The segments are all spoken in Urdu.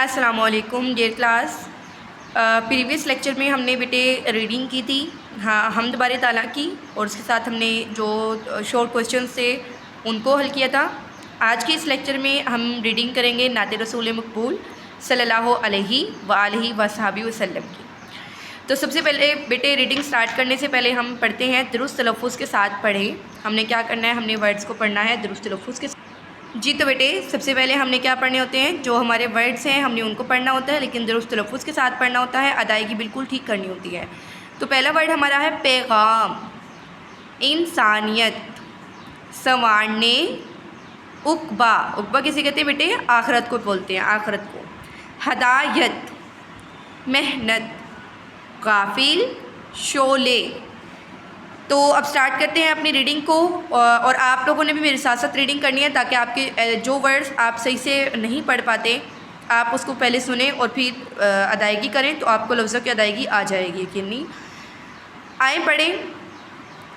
السلام علیکم ڈیئر کلاس. پریویس لیکچر میں ہم نے بیٹے ریڈنگ کی تھی حمد باری تعالیٰ کی، اور اس کے ساتھ ہم نے جو شارٹ کویسچنس تھے ان کو حل کیا تھا. آج کے اس لیکچر میں ہم ریڈنگ کریں گے نعت رسول مقبول صلی اللہ علیہ وآلہ وصحبہ وسلم کی. تو سب سے پہلے بیٹے ریڈنگ سٹارٹ کرنے سے پہلے ہم پڑھتے ہیں درست تلفظ کے ساتھ پڑھیں. ہم نے کیا کرنا ہے، ہم نے ورڈز کو پڑھنا ہے درست تلفظ کے ساتھ. جی تو بیٹے سب سے پہلے ہم نے کیا پڑھنے ہوتے ہیں، جو ہمارے ورڈز ہیں ہم نے ان کو پڑھنا ہوتا ہے، لیکن درست تلفظ کے ساتھ پڑھنا ہوتا ہے، ادائیگی بالکل ٹھیک کرنی ہوتی ہے. تو پہلا ورڈ ہمارا ہے پیغام، انسانیت، سنوارنے، عقبہ. عقبہ کسے کہتے ہیں بیٹے؟ آخرت کو بولتے ہیں، آخرت کو. ہدایت، محنت، غافل، شعلے. تو اب سٹارٹ کرتے ہیں اپنی ریڈنگ کو، اور آپ لوگوں نے بھی میرے ساتھ ساتھ ریڈنگ کرنی ہے تاکہ آپ کے جو ورڈز آپ صحیح سے نہیں پڑھ پاتے آپ اس کو پہلے سنیں اور پھر ادائیگی کریں، تو آپ کو لفظوں کی ادائیگی آ جائے گی یقینی. آئیں پڑھیں.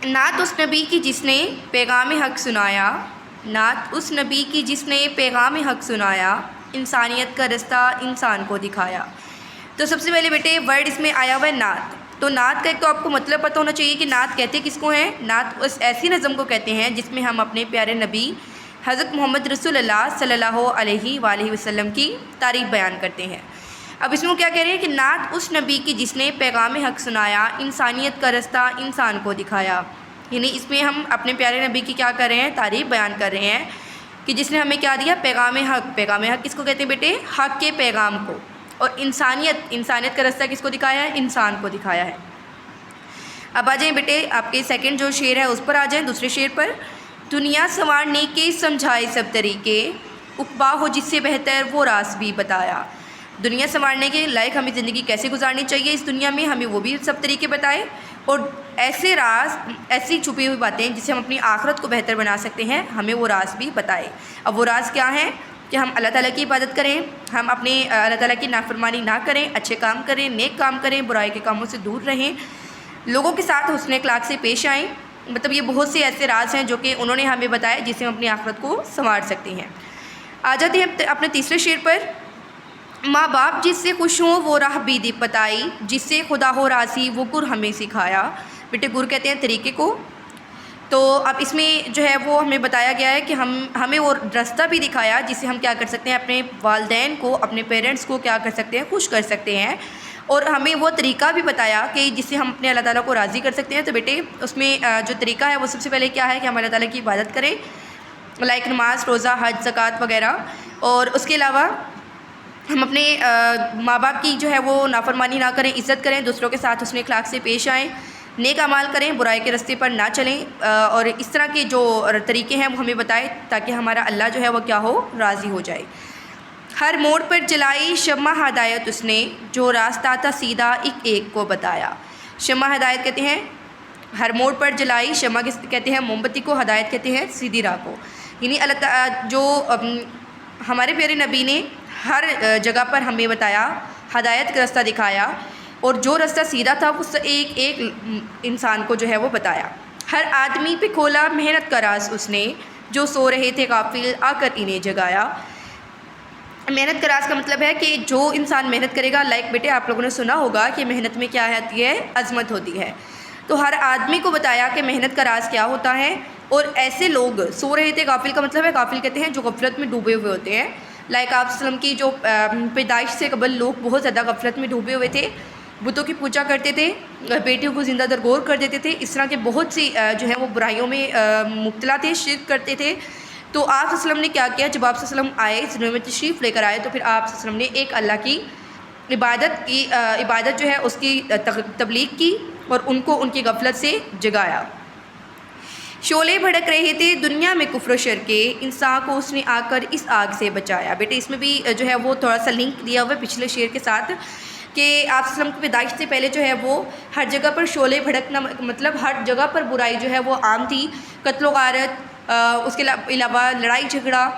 نعت اس نبی کی جس نے پیغام حق سنایا، نعت اس نبی کی جس نے پیغام حق سنایا، انسانیت کا رستہ انسان کو دکھایا. تو سب سے پہلے بیٹے ورڈ اس میں آیا ہوا ہے نعت. تو نعت کا ایک تو آپ کو مطلب پتہ ہونا چاہیے کہ نعت کہتے کس کو ہیں. نعت اس ایسی نظم کو کہتے ہیں جس میں ہم اپنے پیارے نبی حضرت محمد رسول اللہ صلی اللہ علیہ وآلہ وسلم کی تعریف بیان کرتے ہیں. اب اس میں کیا کہہ رہے ہیں کہ نعت اس نبی کی جس نے پیغام حق سنایا، انسانیت کا رستہ انسان کو دکھایا. یعنی اس میں ہم اپنے پیارے نبی کی کیا کر رہے ہیں، تعریف بیان کر رہے ہیں کہ جس نے ہمیں کیا دیا، پیغام حق. پیغام حق کس کو کہتے ہیں بیٹے؟ حق کے پیغام کو. اور انسانیت کا رستہ کس کو دکھایا ہے؟ انسان کو دکھایا ہے. اب آ جائیں بیٹے آپ کے سیکنڈ جو شعر ہے اس پر آ جائیں، دوسرے شعر پر. دنیا سنوارنے کے سمجھائے سب طریقے، عقبہ ہو جس سے بہتر وہ راز بھی بتایا. دنیا سنوارنے کے لائق ہمیں زندگی کیسے گزارنی چاہیے اس دنیا میں، ہمیں وہ بھی سب طریقے بتائے، اور ایسے راز، ایسی چھپی ہوئی باتیں جس سے ہم اپنی آخرت کو بہتر بنا سکتے ہیں، ہمیں وہ راز بھی بتائے. اب وہ راز کیا ہیں؟ کہ ہم اللہ تعالیٰ کی عبادت کریں، ہم اپنے اللہ تعالیٰ کی نافرمانی نہ کریں، اچھے کام کریں، نیک کام کریں، برائی کے کاموں سے دور رہیں، لوگوں کے ساتھ حسن اخلاق سے پیش آئیں. مطلب یہ بہت سے ایسے راز ہیں جو کہ انہوں نے ہمیں بتائے جس سے ہم اپنی آخرت کو سنوار سکتے ہیں. آ جاتے ہیں اپنے تیسرے شعر پر. ماں باپ جس سے خوش ہوں وہ راہ بھی بتائی، جس سے خدا ہو راضی وہ گر ہمیں سکھایا. بیٹے گر کہتے ہیں طریقے کو. تو اب اس میں جو ہے وہ ہمیں بتایا گیا ہے کہ ہمیں وہ رستہ بھی دکھایا جس سے ہم کیا کر سکتے ہیں، اپنے والدین کو، اپنے پیرنٹس کو کیا کر سکتے ہیں، خوش کر سکتے ہیں. اور ہمیں وہ طریقہ بھی بتایا کہ جس سے ہم اپنے اللہ تعالیٰ کو راضی کر سکتے ہیں. تو بیٹے اس میں جو طریقہ ہے وہ سب سے پہلے کیا ہے کہ ہم اللہ تعالیٰ کی عبادت کریں، لائک نماز، روزہ، حج، زکوٰۃ وغیرہ. اور اس کے علاوہ ہم اپنے ماں باپ کی جو ہے وہ نافرمانی نہ کریں، عزت کریں، دوسروں کے ساتھ حسن اخلاق سے پیش آئیں، نیک اعمال کریں، برائی کے رستے پر نہ چلیں. اور اس طرح کے جو طریقے ہیں وہ ہمیں بتائے تاکہ ہمارا اللہ جو ہے وہ کیا ہو، راضی ہو جائے. ہر موڑ پر جلائی شمع ہدایت اس نے، جو راستہ تھا سیدھا ایک ایک کو بتایا. شمع ہدایت کہتے ہیں ہر موڑ پر جلائی، شمع کہتے ہیں موم بتی کو، ہدایت کہتے ہیں سیدھی راہ کو. یعنی اللہ تعالیٰ جو ہمارے پیارے نبی نے ہر جگہ پر ہمیں بتایا، ہدایت کا رستہ دکھایا، اور جو رستہ سیدھا تھا اس ایک ایک انسان کو جو ہے وہ بتایا. ہر آدمی پہ کھولا محنت کا راز اس نے، جو سو رہے تھے غافل آ کر انہیں جگایا. محنت کا راز کا مطلب ہے کہ جو انسان محنت کرے گا، لائک بیٹے آپ لوگوں نے سنا ہوگا کہ محنت میں کیا ہوتی ہے، عظمت ہوتی ہے. تو ہر آدمی کو بتایا کہ محنت کا راز کیا ہوتا ہے. اور ایسے لوگ سو رہے تھے، غافل کا مطلب ہے، غافل کہتے ہیں جو غفلت میں ڈوبے ہوئے ہوتے ہیں. لائک آپ وسلم کی جو پیدائش سے قبل لوگ بہت زیادہ غفلت میں ڈوبے ہوئے تھے، بتوں کی پوجا کرتے تھے، بیٹیوں کو زندہ درگور کر دیتے تھے، اس طرح کے بہت سی جو ہیں وہ برائیوں میں مبتلا تھے، شرک کرتے تھے. تو آپ وسلم نے کیا کیا، جب آپ وسلم آئے، اس دنیا میں تشریف لے کر آئے، تو پھر آپ وسلم نے ایک اللہ کی عبادت جو ہے اس کی تبلیغ کی اور ان کو ان کی غفلت سے جگایا. شعلے بھڑک رہے تھے دنیا میں کفر و شر کے، انسان کو اس نے آ کر اس آگ سے بچایا. بیٹے اس میں بھی جو ہے وہ تھوڑا سا لنک دیا ہوا ہے پچھلے شعر کے ساتھ کہ آپ وسلم کی پیدائش سے پہلے جو ہے وہ ہر جگہ پر شعلے بھڑکنا، مطلب ہر جگہ پر برائی جو ہے وہ عام تھی، قتل و غارت، اس کے علاوہ لڑائی جھگڑا،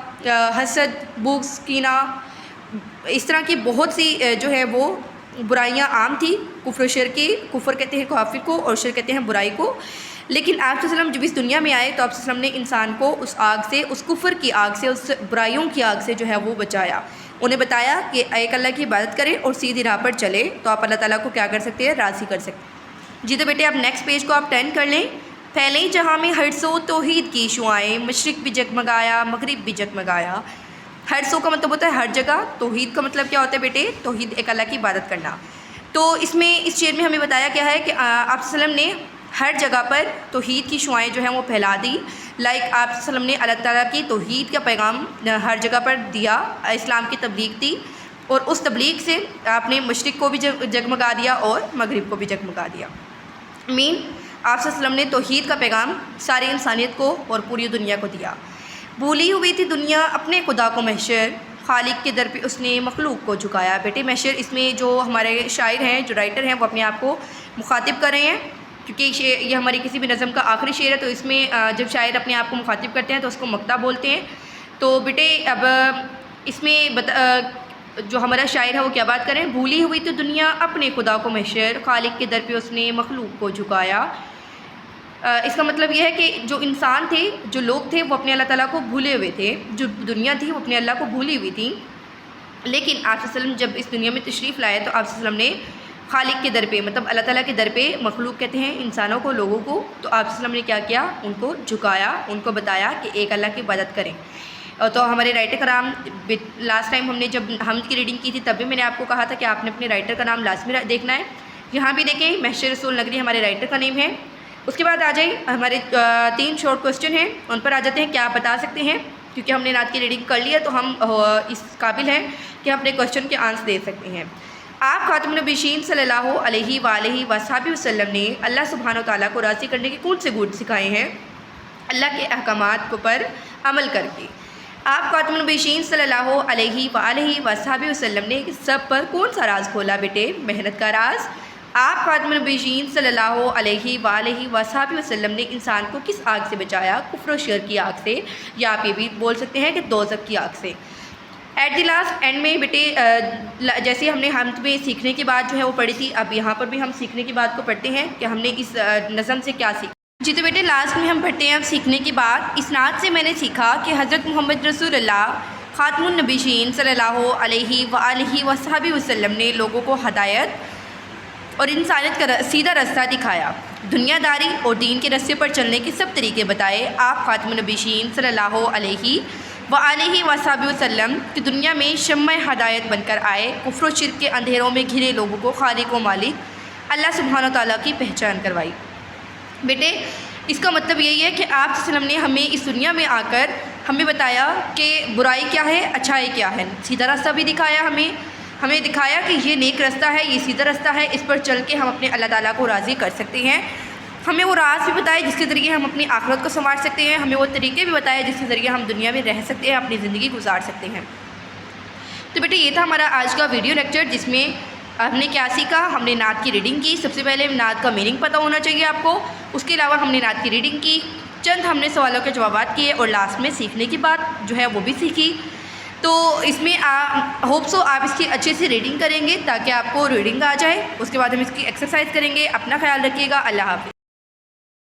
حسد، بغض، کینہ، اس طرح کی بہت سی جو ہے وہ برائیاں عام تھی. کفر و شر کی، کفر کہتے ہیں کافر کو اور شر کہتے ہیں برائی کو. لیکن آپ صلی اللہ علیہ وسلم جب اس دنیا میں آئے تو آپ صلی اللہ علیہ وسلم نے انسان کو اس آگ سے، اس کفر کی آگ سے، اس برائیوں کی آگ سے جو ہے وہ بچایا. انہیں بتایا کہ ایک اللہ کی عبادت کریں اور سیدھی راہ پر چلے تو آپ اللہ تعالیٰ کو کیا کر سکتے ہیں؟ راضی کر سکتے ہیں۔ جی تو بیٹے آپ نیکسٹ پیج کو آپ ٹرن کر لیں۔ پھیلے جہاں میں ہر سو توحید کی شعائیں، مشرق بھی جگمگایا مغرب بھی جگمگایا۔ ہر سو کا مطلب ہوتا ہے ہر جگہ، توحید کا مطلب کیا ہوتا ہے بیٹے؟ توحید ایک اللہ کی عبادت کرنا۔ تو اس شعر میں ہمیں بتایا کیا ہے کہ آپ صلی اللہ علیہ وسلم نے ہر جگہ پر توحید کی شعائیں جو ہیں وہ پھیلا دی۔ لائک آپ صلی اللہ علیہ وسلم نے اللہ تعالیٰ کی توحید کا پیغام ہر جگہ پر دیا، اسلام کی تبلیغ دی، اور اس تبلیغ سے آپ نے مشرق کو بھی جگمگا دیا اور مغرب کو بھی جگمگا دیا۔ آپ صلی اللہ علیہ وسلم نے توحید کا پیغام ساری انسانیت کو اور پوری دنیا کو دیا۔ بھولی ہوئی تھی دنیا اپنے خدا کو محشر، خالق کے در پہ اس نے مخلوق کو جھکایا۔ بیٹے محشر اس میں جو ہمارے شاعر ہیں، جو رائٹر ہیں، وہ اپنے آپ کو مخاطب کر رہے ہیں، کیونکہ یہ ہماری کسی بھی نظم کا آخری شعر ہے، تو اس میں جب شاعر اپنے آپ کو مخاطب کرتے ہیں تو اس کو مقطع بولتے ہیں۔ تو بیٹے اب اس میں جو ہمارا شاعر ہے وہ کیا بات کریں؟ بھولی ہوئی تو دنیا اپنے خدا کو محشر، خالق کے در پہ اس نے مخلوق کو جھکایا۔ اس کا مطلب یہ ہے کہ جو انسان تھے، جو لوگ تھے، وہ اپنے اللہ تعالیٰ کو بھولے ہوئے تھے، جو دنیا تھی وہ اپنے اللہ کو بھولی ہوئی تھی۔ لیکن آپ صلی اللہ علیہ وسلم جب اس دنیا میں تشریف لائے تو آپ صلی اللہ علیہ وسلم نے خالق کے در پہ، مطلب اللہ تعالیٰ کے در پہ، مخلوق کہتے ہیں انسانوں کو، لوگوں کو، تو آپ صلی اللہ علیہ وسلم نے کیا کیا؟ ان کو جھکایا، ان کو بتایا کہ ایک اللہ کی عبادت کریں۔ تو ہمارے رائٹر کا نام لاسٹ ٹائم ہم نے جب حمد کی ریڈنگ کی تھی تب بھی میں نے آپ کو کہا تھا کہ آپ نے اپنے رائٹر کا نام لازمی دیکھنا ہے۔ یہاں بھی دیکھیں محشر رسول نگری ہمارے رائٹر کا نیم ہے۔ اس کے بعد آ جائیں ہمارے 3 شارٹ کوسچن ہیں، ان پر آ جاتے ہیں۔ کیا آپ بتا سکتے ہیں؟ کیونکہ ہم نے نعت کی ریڈنگ کر لی ہے تو ہم اس قابل ہیں کہ ہم اپنے کوسچن کے آنسر دے سکتے ہیں۔ آپ خاتم النبیین صلی اللہ علیہ وآلہ وصحبہ وسلم نے اللہ سبحانہ و تعالیٰ کو راضی کرنے کے کون سے گن سکھائے ہیں؟ اللہ کے احکامات پر عمل کر کے۔ آپ خاتم النبیین صلی اللہ علیہ وآلہ وصحبہ وسلم نے سب پر کون سا راز کھولا بیٹے؟ محنت کا راز۔ آپ خاتم النبیین صلی اللہ علیہ وآلہ وصحبہ وسلم نے انسان کو کس آگ سے بچایا؟ کفر و شرک کی آگ سے، یا آپ یہ بھی بول سکتے ہیں کہ دوزخ کی آگ سے۔ ایٹ دی لاسٹ اینڈ میں بیٹے جیسے ہم نے حمد میں سیکھنے کی بات جو ہے وہ پڑھی تھی، اب یہاں پر بھی ہم سیکھنے کی بات کو پڑھتے ہیں کہ ہم نے اس نظم سے کیا سیکھا۔ جی تو بیٹے لاسٹ میں ہم پڑھتے ہیں اب سیکھنے کی بات۔ اس نعت سے میں نے سیکھا کہ حضرت محمد رسول اللہ خاتم النبیین صلی اللہ علیہ وآلہ وصحبہ وسلم نے لوگوں کو ہدایت اور انسانیت کا سیدھا رستہ دکھایا، دنیا داری اور دین کے رستے پر چلنے کے سب طریقے بتائے۔ آپ خاتم النبیین صلی اللہ علیہ وآلہ وصحبہ وسلم کی دنیا میں شمع ہدایت بن کر آئے، کفر و شرک کے اندھیروں میں گھرے لوگوں کو خالق و مالک اللہ سبحانہ و تعالیٰ کی پہچان کروائی۔ بیٹے اس کا مطلب یہی ہے کہ آپ صلی اللہ علیہ وسلم نے ہمیں اس دنیا میں آ کر ہمیں بتایا کہ برائی کیا ہے، اچھائی کیا ہے، سیدھا راستہ بھی دکھایا، ہمیں دکھایا کہ یہ نیک راستہ ہے، یہ سیدھا راستہ ہے، اس پر چل کے ہم اپنے اللہ تعالیٰ کو راضی کر سکتے ہیں۔ ہمیں وہ راز بھی بتائے جس کے ذریعے ہم اپنی آخرت کو سنوار سکتے ہیں، ہمیں وہ طریقے بھی بتائے جس کے ذریعے ہم دنیا میں رہ سکتے ہیں، اپنی زندگی گزار سکتے ہیں۔ تو بیٹے یہ تھا ہمارا آج کا ویڈیو لیکچر، جس میں ہم نے کیا سیکھا؟ ہم نے نعت کی ریڈنگ کی۔ سب سے پہلے نعت کا میننگ پتہ ہونا چاہیے آپ کو، اس کے علاوہ ہم نے نعت کی ریڈنگ کی، چند ہم نے سوالوں کے جوابات کیے، اور لاسٹ میں سیکھنے کی بات جو ہے وہ بھی سیکھی۔ تو اس میں ہوپ سو آپ اس کی اچھے سے ریڈنگ کریں گے تاکہ آپ کو ریڈنگ آ جائے۔ اس کے بعد ہم اس کی ایکسرسائز کریں گے۔ اپنا خیال رکھیے گا۔ اللہ حافظ۔